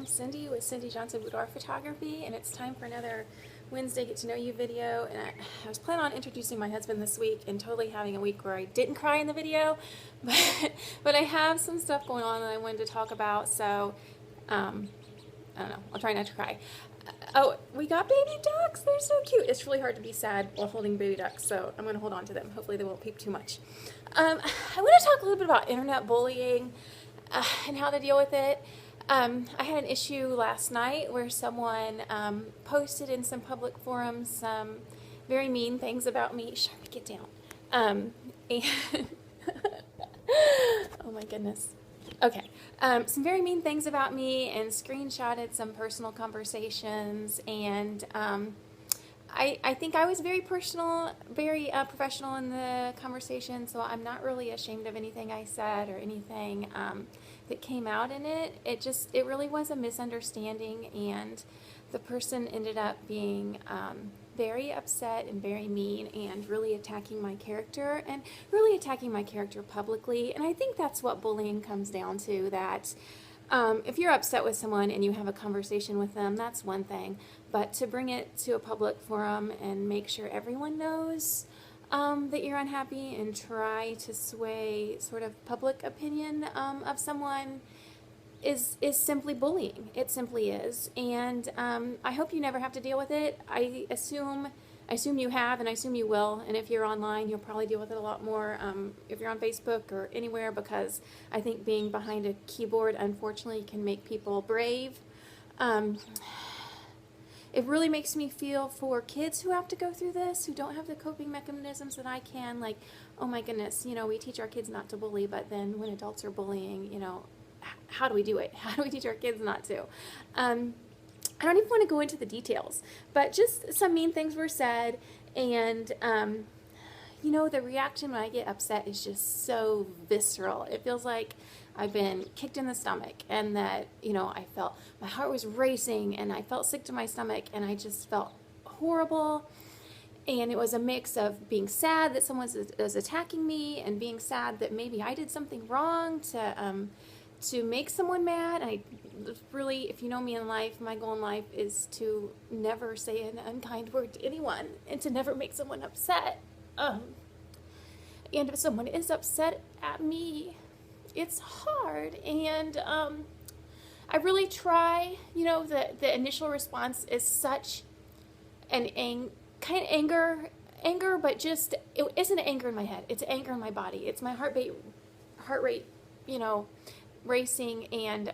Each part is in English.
I'm Cindy with Johnson Boudoir Photography, and it's time for another Wednesday Get to Know You video. And I was planning on introducing my husband this week and totally having a week where I didn't cry in the video, but I have some stuff going on that I wanted to talk about, so I don't know, I'll try not to cry. Oh, we got baby ducks. They're so cute. It's really hard to be sad while holding baby ducks, so I'm going to hold on to them. Hopefully they won't peep too much. I want to talk a little bit about internet bullying and how to deal with it. I had an issue last night where someone posted in some public forums some very mean things about me. Sharpie, get down. And oh my goodness. Okay. Some very mean things about me and screenshotted some personal conversations, and I think I was very personal, very professional in the conversation, so I'm not really ashamed of anything I said or anything that came out in it. It really was a misunderstanding, and the person ended up being very upset and very mean and really attacking my character publicly. And I think that's what bullying comes down to, that if you're upset with someone and you have a conversation with them, that's one thing, but to bring it to a public forum and make sure everyone knows that you're unhappy and try to sway sort of public opinion of someone is simply bullying. It simply is. And I hope you never have to deal with it. I assume you have, and I assume you will. And if you're online, you'll probably deal with it a lot more if you're on Facebook or anywhere, because I think being behind a keyboard, unfortunately, can make people brave. It really makes me feel for kids who have to go through this, who don't have the coping mechanisms that I can. Like, oh my goodness, we teach our kids not to bully, but then when adults are bullying, how do we do it? How do we teach our kids not to? I don't even want to go into the details, but just some mean things were said, and the reaction when I get upset is just so visceral. It feels like I've been kicked in the stomach, and that, I felt my heart was racing, and I felt sick to my stomach, and I just felt horrible. And it was a mix of being sad that someone was attacking me, and being sad that maybe I did something wrong to make someone mad. I really, if you know me in life, my goal in life is to never say an unkind word to anyone and to never make someone upset. And if someone is upset at me, it's hard. And I really try, the initial response is such an kind of anger, but just, it isn't anger in my head. It's anger in my body. It's my heart rate, racing, and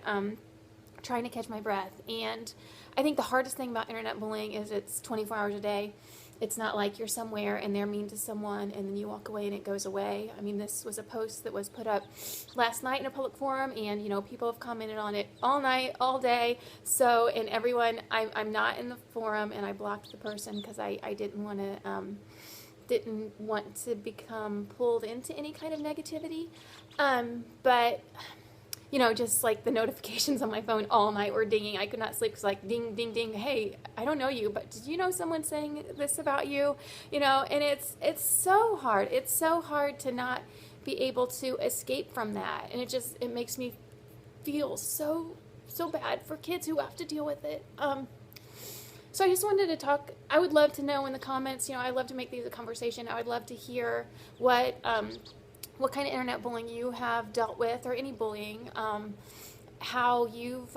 trying to catch my breath. And I think the hardest thing about internet bullying is it's 24 hours a day. It's not like you're somewhere and they're mean to someone and then you walk away and it goes away. I mean, this was a post that was put up last night in a public forum, and people have commented on it all night, all day. So, and everyone, I'm not in the forum, and I blocked the person because I didn't want to become pulled into any kind of negativity. But just like the notifications on my phone all night were dinging. I could not sleep because, like, ding, ding, ding. Hey, I don't know you, but did you know someone saying this about you? And it's so hard. It's so hard to not be able to escape from that. And it makes me feel so bad for kids who have to deal with it. So I just wanted to talk. I would love to know in the comments, I'd love to make these a conversation. I would love to hear what kind of internet bullying you have dealt with, or any bullying, how you've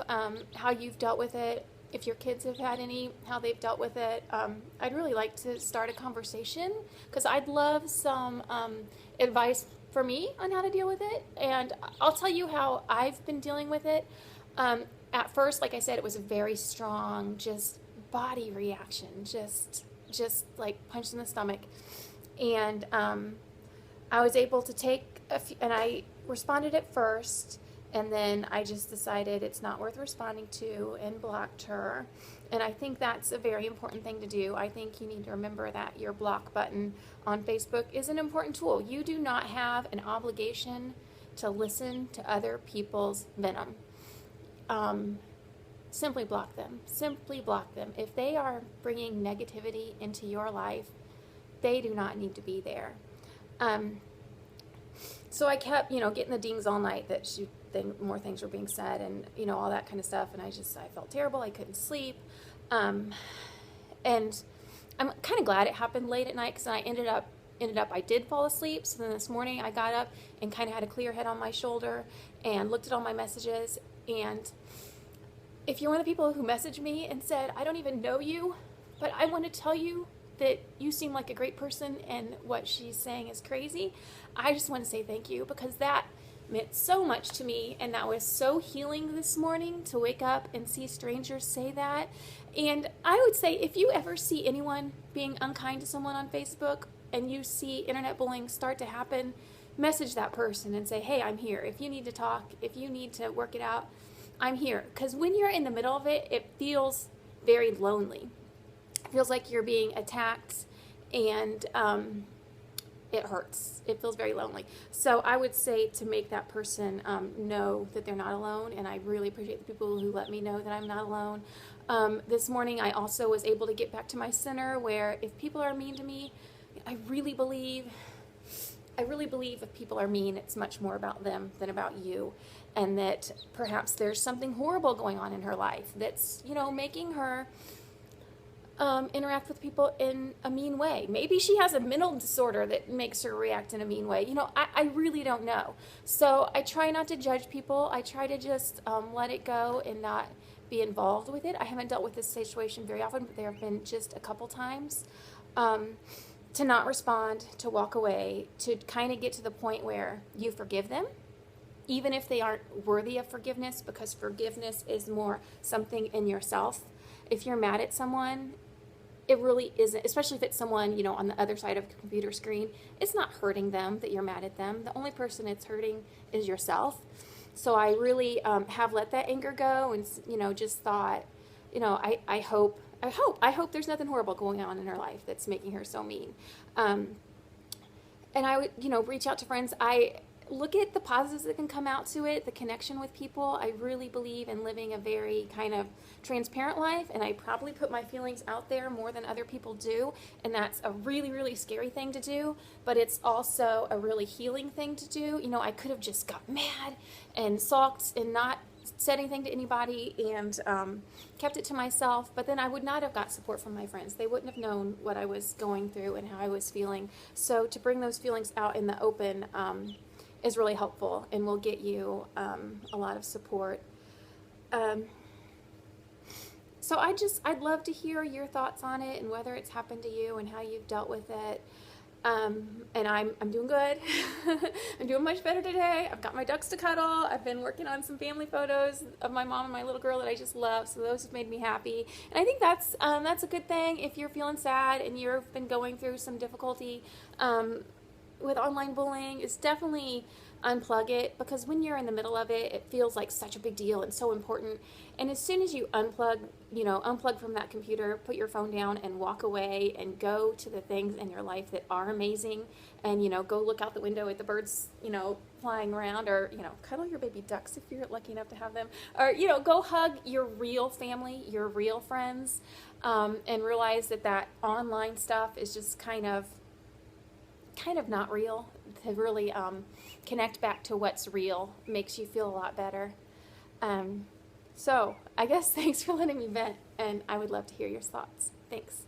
dealt with it, if your kids have had any, how they've dealt with it. I'd really like to start a conversation, because I'd love some advice for me on how to deal with it, and I'll tell you how I've been dealing with it. At first, like I said, it was a very strong, just body reaction, just like punch in the stomach, and I was able to take and I responded at first, and then I just decided it's not worth responding to and blocked her. And I think that's a very important thing to do. I think you need to remember that your block button on Facebook is an important tool. You do not have an obligation to listen to other people's venom. Simply block them. Simply block them. If they are bringing negativity into your life, they do not need to be there. So I kept, getting the dings all night that she more things were being said, and all that kind of stuff. And I felt terrible. I couldn't sleep, and I'm kind of glad it happened late at night, because I ended up I did fall asleep. So then this morning I got up and kind of had a clear head on my shoulder and looked at all my messages. And if you're one of the people who messaged me and said, I don't even know you, but I want to tell you that you seem like a great person and what she's saying is crazy, I just want to say thank you, because that meant so much to me, and that was so healing this morning to wake up and see strangers say that. And I would say, if you ever see anyone being unkind to someone on Facebook and you see internet bullying start to happen, message that person and say, hey, I'm here. If you need to talk, if you need to work it out, I'm here. Because when you're in the middle of it, it feels very lonely. It feels like you're being attacked, and it hurts. It feels very lonely. So I would say to make that person know that they're not alone, and I really appreciate the people who let me know that I'm not alone. This morning I also was able to get back to my center, where if people are mean to me, I really believe if people are mean, it's much more about them than about you, and that perhaps there's something horrible going on in her life that's, making her interact with people in a mean way. Maybe she has a mental disorder that makes her react in a mean way. I really don't know. So I try not to judge people. I try to just let it go and not be involved with it. I haven't dealt with this situation very often, but there have been just a couple times. To not respond, to walk away, to kind of get to the point where you forgive them, even if they aren't worthy of forgiveness, because forgiveness is more something in yourself. If you're mad at someone, it really isn't, especially if it's someone, on the other side of the computer screen, it's not hurting them that you're mad at them. The only person it's hurting is yourself. So I really have let that anger go, and, just thought, I hope there's nothing horrible going on in her life that's making her so mean. And I would, reach out to friends. I look at the positives that can come out to it, the connection with people. I really believe in living a very kind of transparent life, and I probably put my feelings out there more than other people do, and that's a really, really scary thing to do, but it's also a really healing thing to do. I could have just got mad and sulked and not said anything to anybody and kept it to myself, but then I would not have got support from my friends. They wouldn't have known what I was going through and how I was feeling. So to bring those feelings out in the open is really helpful, and will get you a lot of support. So I'd love to hear your thoughts on it, and whether it's happened to you and how you've dealt with it. And I'm doing good. I'm doing much better today. I've got my ducks to cuddle. I've been working on some family photos of my mom and my little girl that I just love. So those have made me happy. And I think that's a good thing. If you're feeling sad and you've been going through some difficulty with online bullying, is definitely unplug it, because when you're in the middle of it, it feels like such a big deal and so important. And as soon as you unplug from that computer, put your phone down and walk away and go to the things in your life that are amazing, and go look out the window at the birds flying around, or cuddle your baby ducks if you're lucky enough to have them, or go hug your real family, your real friends, and realize that online stuff is just kind of not real. To really connect back to what's real makes you feel a lot better. So I guess thanks for letting me vent, and I would love to hear your thoughts. Thanks.